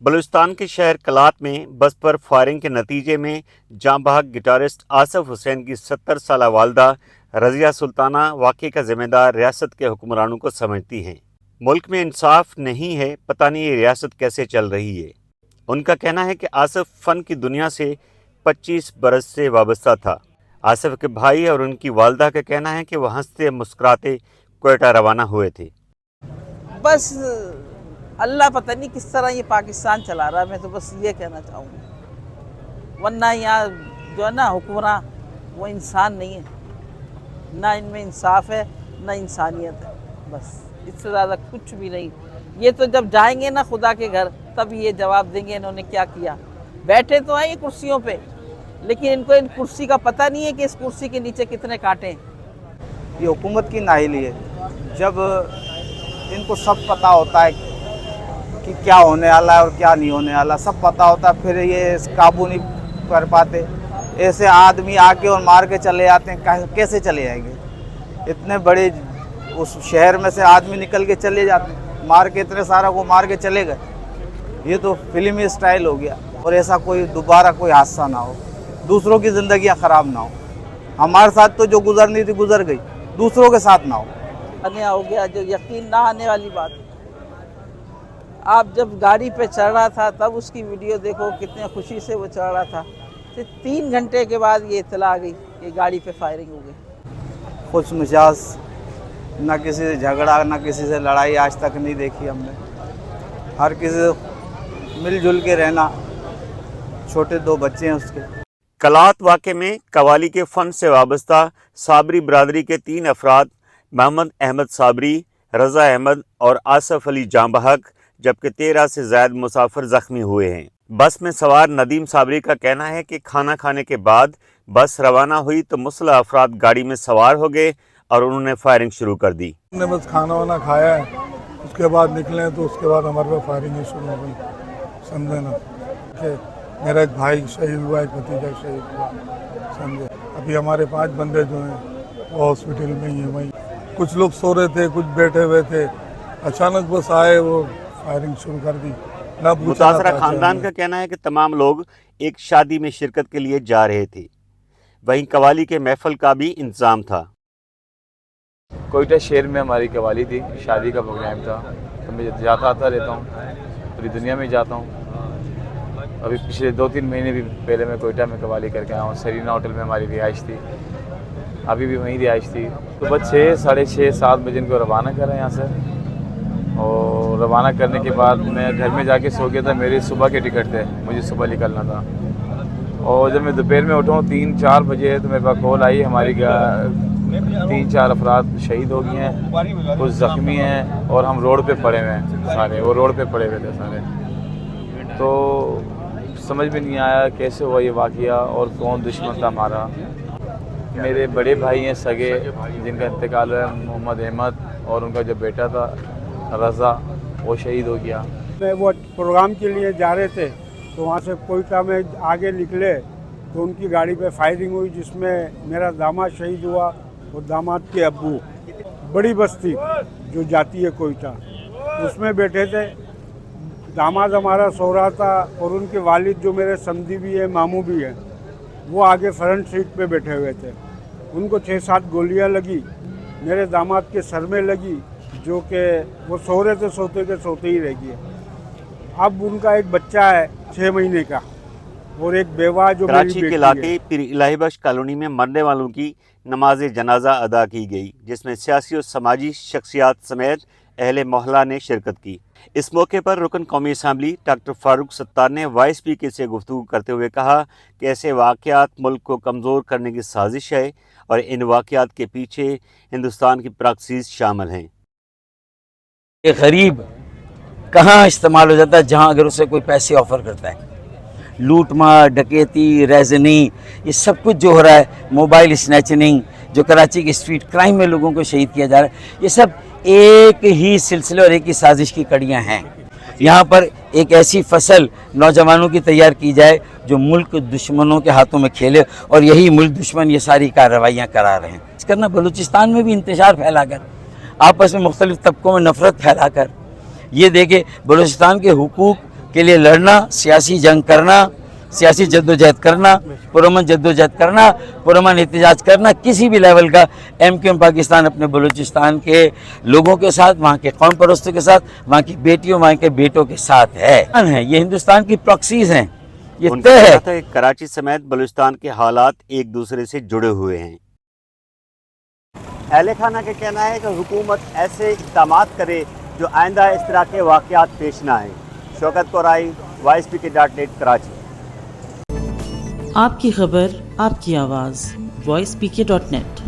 बलूचिस्तान के शहर कलात में बस पर फायरिंग के नतीजे में जाँ बहक गिटारिस्ट आसिफ हुसैन की 70 साला वालदा रज़िया सुल्ताना वाक़े का जिम्मेदार रियासत के हुक्मरानों को समझती हैं। मुल्क में इंसाफ नहीं है, पता नहीं ये रियासत कैसे चल रही है। उनका कहना है कि आसिफ फ़न की दुनिया से 25 बरस से वाबस्ता था। आसिफ के भाई और उनकी वालदा का कहना है कि वह हंसते मुस्कुराते क्वेटा रवाना हुए थे। बस अल्लाह पता नहीं किस तरह ये पाकिस्तान चला रहा है, मैं तो बस ये कहना चाहूँगी। वरना यहाँ जो है ना हुक्मरान वो इंसान नहीं है, ना इनमें इंसाफ है ना इंसानियत है, बस इससे ज़्यादा कुछ भी नहीं। ये तो जब जाएंगे ना खुदा के घर तब ये जवाब देंगे इन्होंने क्या किया। बैठे तो हैं ये कुर्सियों पे, लेकिन इनको इन कुर्सी का पता नहीं है कि इस कुर्सी के नीचे कितने कांटे हैं। ये हुकूमत की नाअहली है। जब इनको सब पता होता है कि क्या होने वाला है और क्या नहीं होने वाला, सब पता होता है, फिर ये काबू नहीं कर पाते। ऐसे आदमी आके और मार के चले जाते हैं, कैसे चले जाएंगे? इतने बड़े उस शहर में से आदमी निकल के चले जाते हैं, मार के इतने सारा को मार के चले गए। ये तो फिल्मी स्टाइल हो गया। और ऐसा कोई दोबारा कोई हादसा ना हो, दूसरों की ज़िंदगियाँ ख़राब ना हो। हमारे साथ तो जो गुजरनी थी गुजर गई, दूसरों के साथ ना हो। अन्याय हो गया, जो यकीन ना आने वाली बात। आप जब गाड़ी पे चढ़ रहा था तब उसकी वीडियो देखो, कितने खुशी से वो चढ़ रहा था। फिर 3 घंटे के बाद ये इत्तला आ गई कि गाड़ी पे फायरिंग हो गई। खुश मिजाज, ना किसी से झगड़ा ना किसी से लड़ाई आज तक नहीं देखी हमने। हर किसी से मिलजुल के रहना। छोटे 2 बच्चे हैं उसके। कलात वाक़े में कवाली के फ़न से वाबस्ता साबरी बरादरी के 3 अफराद मोहम्मद अहमद साबरी, रज़ा अहमद और आसिफ अली जाँ बहक, जबकि 13 से ज़ायद मुसाफिर ज़ख्मी हुए हैं। बस में सवार नदीम साबरी का कहना है कि खाना खाने के बाद बस रवाना हुई तो मुसल्लह अफराद गाड़ी में सवार हो गए और उन्होंने फायरिंग शुरू कर दी। हमने बस खाना वाना खाया है, उसके बाद निकले तो उसके बाद हमारे पे फायरिंग शुरू हो गई। समझे ना कि मेरा एक भाई शहीद हुआ, एक भतीजा शहीद हुआ, समझे। अभी हमारे 5 बंदे जो हैं वो हॉस्पिटल में ही हैं। वहीं कुछ लोग सो रहे थे, कुछ बैठे हुए थे, अचानक बस आए, वो फायरिंग शुरू कर दी। मुतासरा खानदान का कहना है कि तमाम लोग एक शादी में शिरकत के लिए जा रहे थे। वहीं कवाली के महफल का भी इंतजाम था। कोयटा शहर में हमारी कवाली थी, शादी का प्रोग्राम था, तो मैं जाता आता रहता हूँ, पूरी दुनिया में जाता हूँ। अभी पिछले 2-3 महीने भी पहले मैं कोयटा में कवाली करके आया हूँ। सरीना होटल में हमारी रिहाइश थी, अभी भी वहीं रिहाइश थी। तो बस 6, साढ़े 6, 7 बजे इनको रवाना करा यहाँ से। और रवाना करने के बाद मैं घर में जाके सो गया था। मेरे सुबह के टिकट थे, मुझे सुबह निकलना था। और जब मैं दोपहर में उठा 3-4 बजे तो मेरे पास कॉल आई, हमारी 3-4 अफराद शहीद हो गए हैं, कुछ ज़ख्मी हैं और हम रोड पे पड़े हुए हैं सारे। वो रोड पे पड़े हुए थे सारे। तो समझ में नहीं आया कैसे हुआ ये वाक़या और कौन दुश्मन था हमारा। मेरे बड़े भाई हैं सगे, जिनका इंतकाल है, मोहम्मद अहमद, और उनका जो बेटा था रज़ा, वो शहीद हो गया। वो प्रोग्राम के लिए जा रहे थे तो वहाँ से कोयटा में आगे निकले तो उनकी गाड़ी पे फायरिंग हुई, जिसमें मेरा दामाद शहीद हुआ और दामाद के अब्बू। बड़ी बस्ती जो जाती है कोयटा, उसमें बैठे थे। दामाद हमारा सो रहा था और उनके वालिद जो मेरे समधी भी है, मामू भी है, वो आगे फ्रंट सीट पे बैठे हुए थे। उनको 6-7 गोलियां लगी, मेरे दामाद के सर में लगी, जो कि वो सो रहे थे, सोते के सोते ही रह गए। अब उनका एक बच्चा है 6 महीने का और एक बेवा जो कराची के इलाके पीर इलाही बख्श कॉलोनी में मरने वालों की नमाज जनाजा अदा की गई, जिसमें सियासी और समाजी शख्सियात समेत अहले मोहल्ला ने शिरकत की। इस मौके पर रुकन कौमी असम्बली डॉक्टर फारूक सत्तार ने वाइस स्पीकर से गुफ्तगू करते हुए कहा कि ऐसे वाक़यात मुल्क को कमज़ोर करने की साजिश है और इन वाक़यात के पीछे हिंदुस्तान की प्रॉक्सीज शामिल हैं। ये गरीब कहाँ इस्तेमाल हो जाता है जहाँ अगर उसे कोई पैसे ऑफ़र करता है। लूट मार, डकैती, रेजनिंग, ये सब कुछ जो हो रहा है, मोबाइल स्नैचिंग, जो कराची के स्ट्रीट क्राइम में लोगों को शहीद किया जा रहा है, ये सब एक ही सिलसिले और एक ही साजिश की कड़ियाँ हैं। यहाँ पर एक ऐसी फसल नौजवानों की तैयार की जाए जो मुल्क दुश्मनों के हाथों में खेले, और यही मुल्क दुश्मन ये सारी कार्रवाइयाँ करा रहे हैं। इस करना बलूचिस्तान में भी इंतशार फैलाकर, आपस में मुख्तलिफ तबकों में नफ़रत फैलाकर, ये देखे बलूचिस्तान के हुकूक کے لیے لڑنا, سیاسی جنگ کرنا, سیاسی جدوجہد کرنا, پرامن جدوجہد کرنا, پرامن احتجاج کرنا, کسی بھی لیول کا ایم کیو ایم پاکستان اپنے بلوچستان کے لوگوں کے ساتھ, وہاں کے قوم پرستوں کے ساتھ, وہاں کی بیٹیوں, وہاں کے بیٹوں کے ساتھ ہے. یہ ہندوستان کی پراکسیز ہیں, یہ ان کا طے ہے. کہنا تھا کہ کراچی سمیت بلوچستان کے حالات ایک دوسرے سے جڑے ہوئے ہیں. اہل خانہ کا کہنا ہے کہ حکومت ایسے اقدامات کرے جو آئندہ اس طرح کے واقعات پیش نہ آئیں. شوکت کورائی, voicepk.net, کراچی. آپ کی خبر آپ کی آواز voicepk.net